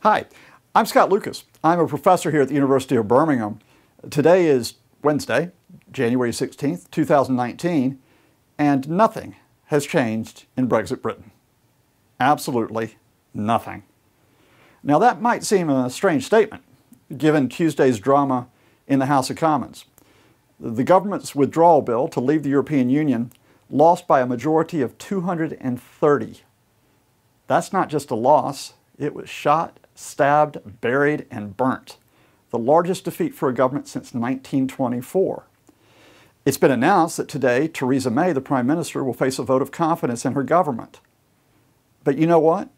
Hi, I'm Scott Lucas. I'm a professor here at the University of Birmingham. Today is Wednesday, January 16th, 2019, and nothing has changed in Brexit Britain. Absolutely nothing. Now that might seem a strange statement, given Tuesday's drama in the House of Commons. The government's withdrawal bill to leave the European Union lost by a majority of 230. That's not just a loss, it was shot, stabbed, buried, and burnt. The largest defeat for a government since 1924. It's been announced that today, Theresa May, the Prime Minister, will face a vote of confidence in her government. But you know what?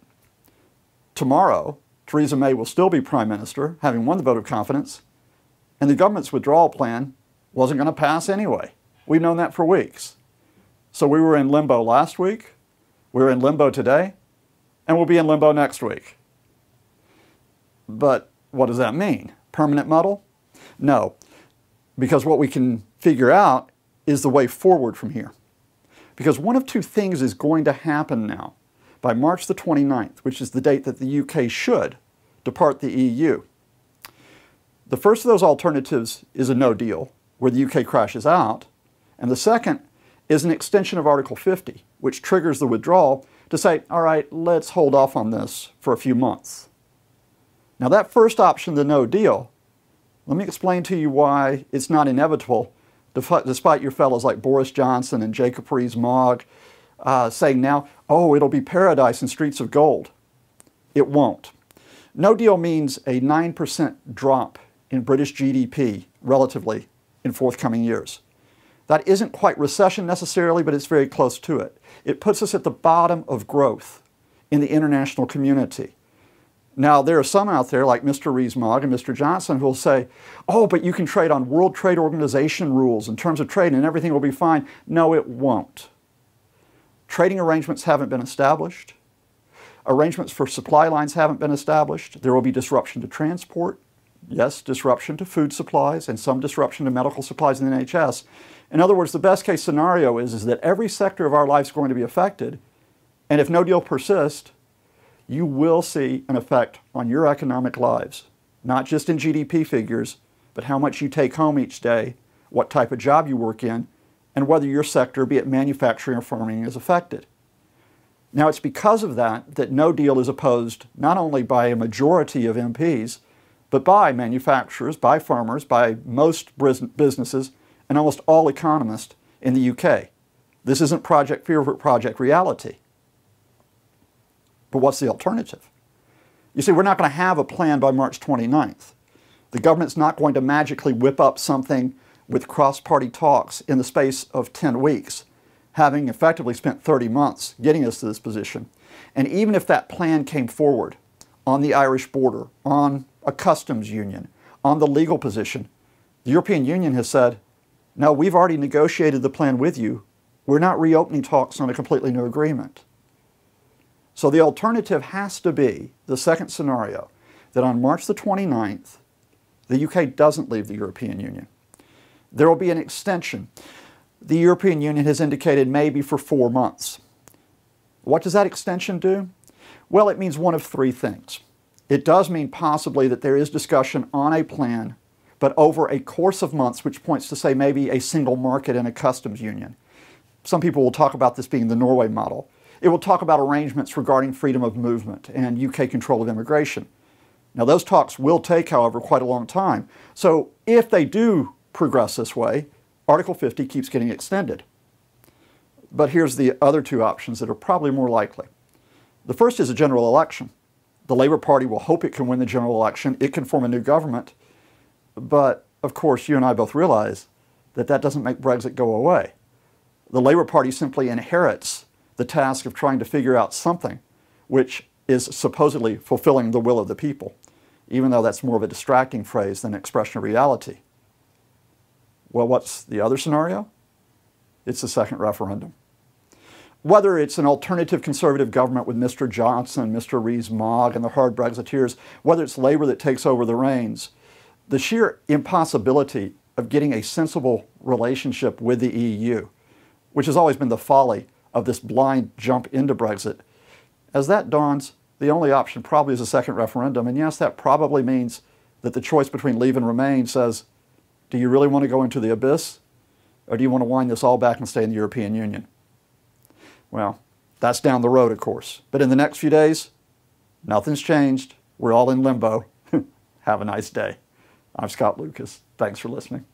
Tomorrow, Theresa May will still be Prime Minister, having won the vote of confidence, and the government's withdrawal plan wasn't going to pass anyway. We've known that for weeks. So we were in limbo last week, we're in limbo today, and we'll be in limbo next week. But what does that mean? Permanent muddle? No, because what we can figure out is the way forward from here. Because one of two things is going to happen now by March the 29th, which is the date that the UK should depart the EU. The first of those alternatives is a no deal, where the UK crashes out, and the second is an extension of Article 50, which triggers the withdrawal to say, all right, let's hold off on this for a few months. Now that first option, the no deal, let me explain to you why it's not inevitable, despite your fellows like Boris Johnson and Jacob Rees-Mogg saying now, oh, it'll be paradise and streets of gold. It won't. No deal means a 9% drop in British GDP relatively in forthcoming years. That isn't quite recession necessarily, but it's very close to it. It puts us at the bottom of growth in the international community. Now, there are some out there like Mr. Rees-Mogg and Mr. Johnson who will say, oh, but you can trade on World Trade Organization rules in terms of trade and everything will be fine. No, it won't. Trading arrangements haven't been established. Arrangements for supply lines haven't been established. There will be disruption to transport. Yes, disruption to food supplies and some disruption to medical supplies in the NHS. In other words, the best case scenario is that every sector of our life is going to be affected. And if no deal persists, you will see an effect on your economic lives, not just in GDP figures, but how much you take home each day, what type of job you work in, and whether your sector, be it manufacturing or farming, is affected. Now, it's because of that that no deal is opposed not only by a majority of MPs, but by manufacturers, by farmers, by most businesses, and almost all economists in the UK. This isn't Project Fear, but Project Reality. But what's the alternative? You see, we're not going to have a plan by March 29th. The government's not going to magically whip up something with cross-party talks in the space of 10 weeks, having effectively spent 30 months getting us to this position. And even if that plan came forward on the Irish border, on a customs union, on the legal position, the European Union has said, no, we've already negotiated the plan with you. We're not reopening talks on a completely new agreement. So the alternative has to be the second scenario, that on March the 29th, the UK doesn't leave the European Union. There will be an extension. The European Union has indicated maybe for 4 months. What does that extension do? Well, it means one of three things. It does mean possibly that there is discussion on a plan, but over a course of months, which points to, say, maybe a single market and a customs union. Some people will talk about this being the Norway model. It will talk about arrangements regarding freedom of movement and UK control of immigration. Now, those talks will take, however, quite a long time. So if they do progress this way, Article 50 keeps getting extended. But here's the other two options that are probably more likely. The first is a general election. The Labour Party will hope it can win the general election. It can form a new government. But, of course, you and I both realize that that doesn't make Brexit go away. The Labour Party simply inherits the task of trying to figure out something which is supposedly fulfilling the will of the people, even though that's more of a distracting phrase than an expression of reality. Well, what's the other scenario? It's the second referendum. Whether it's an alternative Conservative government with Mr. Johnson, Mr. Rees-Mogg, and the hard Brexiteers, whether it's Labour that takes over the reins, the sheer impossibility of getting a sensible relationship with the EU, which has always been the folly of this blind jump into Brexit, as that dawns, the only option probably is a second referendum. And yes, that probably means that the choice between leave and remain says, do you really want to go into the abyss? Or do you want to wind this all back and stay in the European Union? Well, that's down the road, of course. But in the next few days, nothing's changed. We're all in limbo. Have a nice day. I'm Scott Lucas. Thanks for listening.